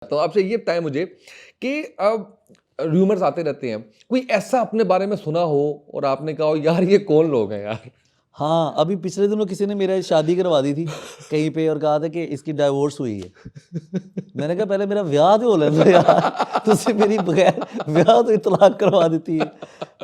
तो आपसे ये बताएं मुझे कि अब र्यूमर्स आते रहते हैं, कोई ऐसा अपने बारे में सुना हो और आपने कहा हो यार ये कौन लोग हैं यार। हाँ, अभी पिछले दिनों किसी ने मेरा शादी करवा दी थी कहीं पे और कहा था कि इसकी डाइवोर्स हुई है। मैंने कहा पहले मेरा ब्याह तो हो लेने दो यार, तुझसे मेरी बगैर ब्याह तो इतलाक करवा देती है।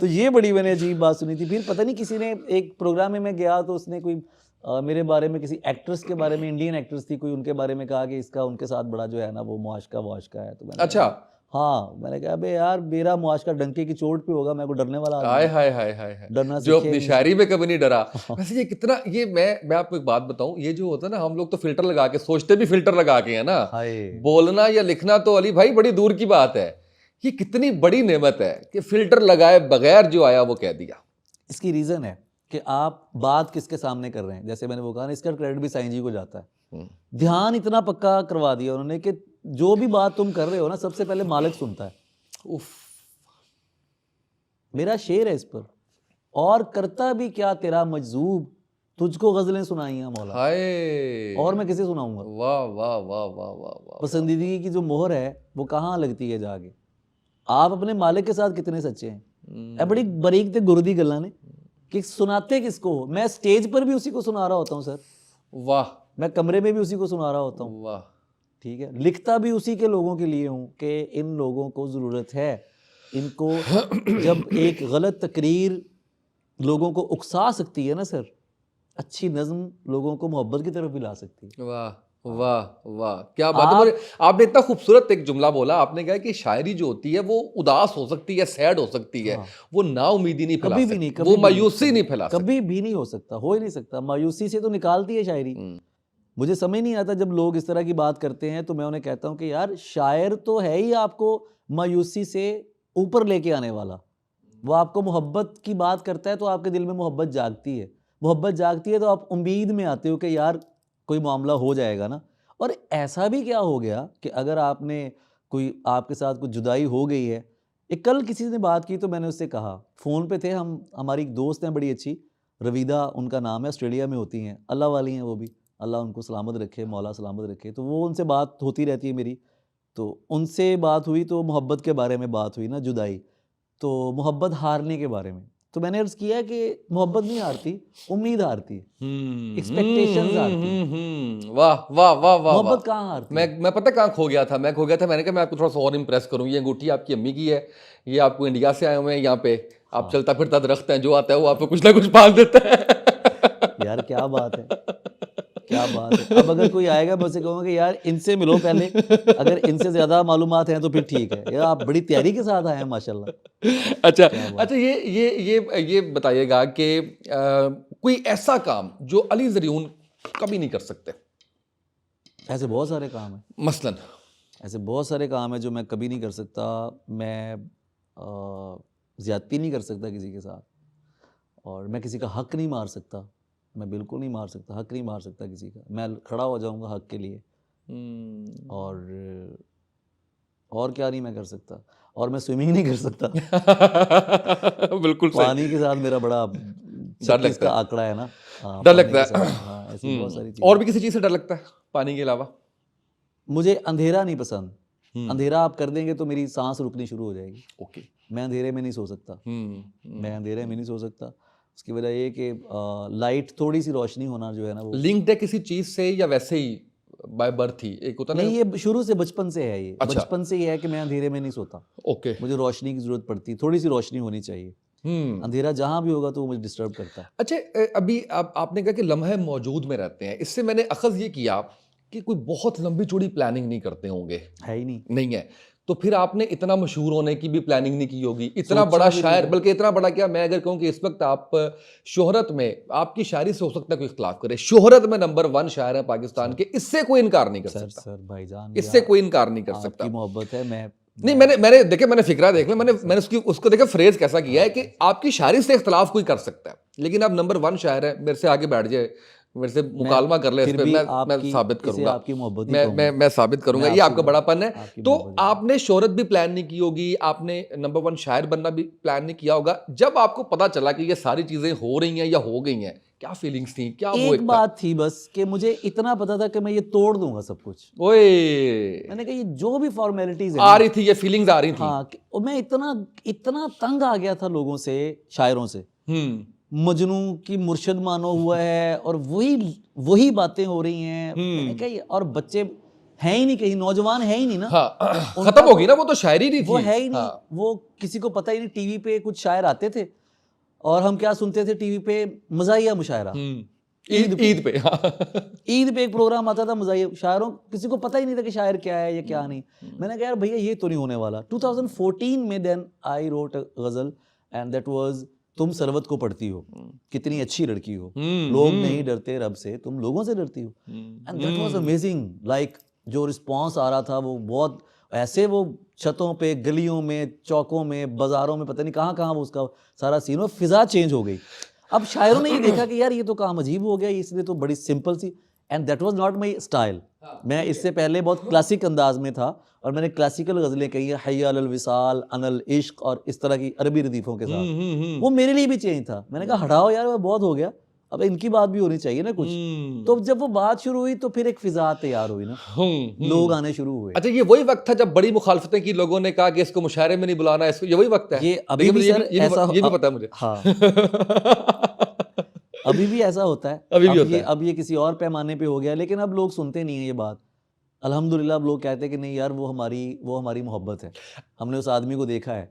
तो ये बड़ी मैंने अजीब बात सुनी थी। फिर पता नहीं किसी ने एक प्रोग्राम में मैं गया तो उसने कोई मेरे बारे में किसी एक्ट्रेस के बारे में, इंडियन एक्ट्रेस थी कोई, उनके बारे में कहा कि इसका उनके साथ बड़ा जो है ना वो मुआशका है। तो मैंने अच्छा। हाँ, मैंने कहा अबे यार मेरा मुआशका डंके की चोट पे होगा, मैं को डरने वाला आदमी हाय हूँ। हाय हाय हाय हाय, डरना जो सीखे अपनी नहीं। शायरी में कभी नहीं डरा। वैसे ये कितना, ये मैं आपको एक बात बताऊं, ये जो होता है ना, हम लोग तो फिल्टर लगा के सोचते भी फिल्टर लगा के है ना, हाय बोलना या लिखना तो अली भाई बड़ी दूर की बात है। ये कितनी बड़ी नेमत है कि फिल्टर लगाए बगैर जो आया वो कह दिया। इसकी रीज़न है कि आप बात किसके सामने कर रहे हैं। जैसे मैंने वो कहा ना, इसका क्रेडिट भी साईं जी को जाता है। ध्यान इतना पक्का करवा दिया उन्होंने कि जो भी बात तुम कर रहे हो ना, सबसे पहले मालिक सुनता है। उफ, मेरा शेर है इस पर, और करता भी क्या तेरा मजजूब, तुझको गजलें सुनाइयां मौला, हाय, और मैं किसे सुनाऊंगा। वाह वाह वाह वाह वाह वाह। पसंदीदगी की जो मोहर है वो कहाँ लगती है जाके। आप अपने मालिक के साथ कितने सच्चे हैं। बड़ी बारीक ते गुरदी गल्लां ने कि सुनाते किसको हो। मैं स्टेज पर भी उसी को सुना रहा होता हूँ सर, वाह मैं कमरे में भी उसी को सुना रहा होता हूँ, वाह। ठीक है। लिखता भी उसी के लोगों के लिए हूँ कि इन लोगों को ज़रूरत है, इनको जब एक गलत तकरीर लोगों को उकसा सकती है ना सर, अच्छी नज़्म लोगों को मोहब्बत की तरफ भी ला सकती है। वाह वाह वाह, क्या बात है। आपने इतना खूबसूरत एक जुमला बोला, आपने कहा कि शायरी जो होती है वो उदास हो सकती है, सैड हो सकती है, वो नाउमीदी नहीं फैला कभी भी नहीं, सकती, कभी वो भी मायूसी नहीं फैला सकती। कभी भी नहीं हो सकता, हो ही नहीं सकता। मायूसी से तो निकालती है शायरी। मुझे समझ नहीं आता जब लोग इस तरह की बात करते हैं, तो मैं उन्हें कहता हूँ कि यार शायर तो है ही आपको मायूसी से ऊपर लेके आने वाला। वो आपको मोहब्बत की बात करता है तो आपके दिल में मोहब्बत जागती है, मोहब्बत जागती है तो आप उम्मीद में आते हो कि यार कोई मामला हो जाएगा ना। और ऐसा भी क्या हो गया कि अगर आपने कोई, आपके साथ कुछ जुदाई हो गई है। एक कल किसी ने बात की तो मैंने उससे कहा, फ़ोन पे थे हम, हमारी एक दोस्त हैं बड़ी अच्छी, रवीदा उनका नाम है, ऑस्ट्रेलिया में होती हैं, अल्लाह वाली हैं वो भी, अल्लाह उनको सलामत रखे, मौला सलामत रखे। तो वो उनसे बात होती रहती है मेरी, तो उनसे बात हुई तो मोहब्बत के बारे में बात हुई ना, जुदाई, तो मोहब्बत हारने के बारे में। तो मैंने अर्ज़ किया कि मोहब्बत नहीं हारती, उम्मीद हारती है, एक्सपेक्टेशंस हारती है। वाह वाह वाह वाह। मोहब्बत कहाँ हारती है? मैं पता कहाँ खो गया था, मैंने कहा मैं आपको थोड़ा सा और इम्प्रेस करूँ। ये अंगूठी आपकी अम्मी की है, ये आपको इंडिया से आए हुए हैं, यहाँ पे आप चलता फिरता दरख्त हैं, जो आता है वो आपको कुछ ना कुछ पाल देता है। यार क्या बात है, क्या बात है। अब अगर कोई आएगा मैं उसे कहूँगा कि यार इनसे मिलो पहले, अगर इनसे ज़्यादा मालूमात हैं तो फिर ठीक है। यार आप बड़ी तैयारी के साथ आए हैं माशाल्लाह। अच्छा अच्छा, ये बताइएगा कि कोई ऐसा काम जो अली ज़रियून कभी नहीं कर सकते। ऐसे बहुत सारे काम हैं, मसलन ऐसे बहुत सारे काम हैं जो मैं कभी नहीं कर सकता। मैं ज़्यादती नहीं कर सकता किसी के साथ, और मैं किसी का हक नहीं मार सकता, मैं बिल्कुल नहीं मार सकता, हक नहीं मार सकता किसी का। मैं खड़ा हो जाऊंगा हक के लिए। और क्या नहीं मैं कर सकता, और मैं स्विमिंग नहीं कर सकता। बिल्कुल सही। पानी के साथ मेरा बड़ा डर लगता का है, आंकड़ा है ना। हाँ, डर पानी लगता के है। साथ, हाँ, ऐसी बहुत सारी चीज़ें। और भी किसी चीज़ से डर लगता है पानी के अलावा? मुझे अंधेरा नहीं पसंद। अंधेरा आप कर देंगे तो मेरी सांस रुकनी शुरू हो जाएगी। ओके। मैं अंधेरे में नहीं सो सकता, मैं अंधेरे में नहीं सो सकता। उसकी वजह ये कि लाइट, थोड़ी सी रोशनी होना जो है ना, वो लिंक्ड है किसी चीज़ से या वैसे ही बाय बर्थ ही एक होता नहीं, ये शुरू से बचपन से है। ये अच्छा। बचपन से ही है कि मैं अंधेरे में नहीं सोता। ओके। मुझे रोशनी की ज़रूरत पड़ती है, थोड़ी सी रोशनी होनी चाहिए। अंधेरा जहाँ भी होगा तो वो मुझे डिस्टर्ब करता है। अच्छा, अभी आपने कहा कि लम्हे मौजूद में रहते हैं, इससे मैंने अखज़ ये किया कि कोई बहुत लंबी चौड़ी प्लानिंग नहीं करते होंगे। है ही नहीं। नहीं है तो फिर आपने इतना मशहूर होने की भी प्लानिंग नहीं की होगी, इतना बड़ा शायर, बल्कि इतना बड़ा क्या, मैं अगर कहूँ कि इस वक्त आप शोहरत में, आपकी शायरी से हो सकता है कोई इख्तलाफ करे, शोहरत में नंबर 1 शायर है पाकिस्तान के, इससे कोई इनकार नहीं कर सकता। सर भाईजान, इससे कोई इनकार नहीं कर सकता। आपकी मोहब्बत है। नहीं, मैंने देखिए, मैंने फिक्रा देख लिया, मैंने उसको देखा फ्रेज कैसा किया है कि आपकी शायरी से इख्तलाफ कोई कर सकता है, लेकिन आप नंबर 1 शायर है, मेरे से आगे बैठ जाए, मेरे से मुकालमा कर ले इस फिर पे, भी मैं आपकी- साबित इसे करूंगा, आपकी मोहब्बत ही कहूंगा। मैं साबित करूंगा, मैं ये आपकी आपका बड़ापन है। आपकी तो मोहब्बत ही आपने शोहरत भी प्लान नहीं की होगी, आपने नंबर 1 शायर बनना भी प्लान नहीं किया होगा, जब आपको पता चला कि ये सारी चीजें हो रही हैं या हो गई हैं, क्या फीलिंग्स थी, क्या वो एक बात थी बस कि मुझे इतना पता था कि मैं ये तोड़ दूंगा सब कुछ। ओए मैंने कहा ये जो भी फॉर्मेलिटीज है आ ना, रही थी, ये फीलिंग्स आ रही थी। हाँ और मैं इतना इतना तंग आ गया था लोगों से, शायरों से। मजनू की मुर्शद मानो हुआ है और वही बातें हो रही हैं। मैंने कहा ये, और बच्चे हैं ही नहीं, कहीं नौजवान है ही नहीं ना। हाँ, उनका खत्म हो गई ना, वो तो शायरी नहीं थी, वो है ही नहीं। हाँ। वो किसी को पता ही नहीं। टीवी पे कुछ शायर आते थे और हम क्या सुनते थे टीवी पे, मज़ाहिया मुशायरा। ईद पे ईद पे एक प्रोग्राम आता था मज़ाहिया शायरों, किसी को पता ही नहीं था कि शायर क्या है या क्या नहीं। मैंने कहा यार भैया ये तो नहीं होने वाला। 2014 में then I wrote a ghazal and that was तुम सरवत को पढ़ती हो, कितनी अच्छी लड़की हो, लोग नहीं डरते रब से, तुम लोगों से डरती हो। And that was amazing. Like जो रिस्पॉन्स आ रहा था वो बहुत ऐसे, वो छतों पे, गलियों में, चौकों में, बाजारों में, पता नहीं कहाँ कहाँ वो उसका सारा सीन हो, फिजा चेंज हो गई। अब शायरों ने ये देखा कि यार ये तो काम अजीब हो गया, इसलिए तो बड़ी सिंपल सी। And that was not my style. मैं इससे पहले बहुत क्लासिक अंदाज में था और मैंने क्लासिकल गज़लें कही है, हय्या अलल विसाल, अनल इश्क और इस तरह की अरबी रदीफ़ों के साथ। वो मेरे लिए भी चेंज था। मैंने कहा हटाओ यार, वो बहुत हो गया, अब इनकी बात भी होनी चाहिए ना कुछ। तो जब वो बात शुरू हुई तो फिर एक फिजा तैयार हुई ना, लोग आने शुरू हुए। अच्छा, ये वही वक्त था जब बड़ी मुखालफतें की, लोगों ने कहा कि इसको मुशायरे में नहीं बुलाना, इसको, ये वही वक्त है? ये अभी भी सर ऐसा, ये भी पता है मुझे। हाँ अभी भी ऐसा होता है। अभी भी होता है। अब ये किसी और पैमाने पे हो गया, लेकिन अब लोग सुनते नहीं है ये बात। अल्हम्दुलिल्लाह अब लोग कहते हैं कि नहीं यार वो हमारी मोहब्बत है, हमने उस आदमी को देखा है,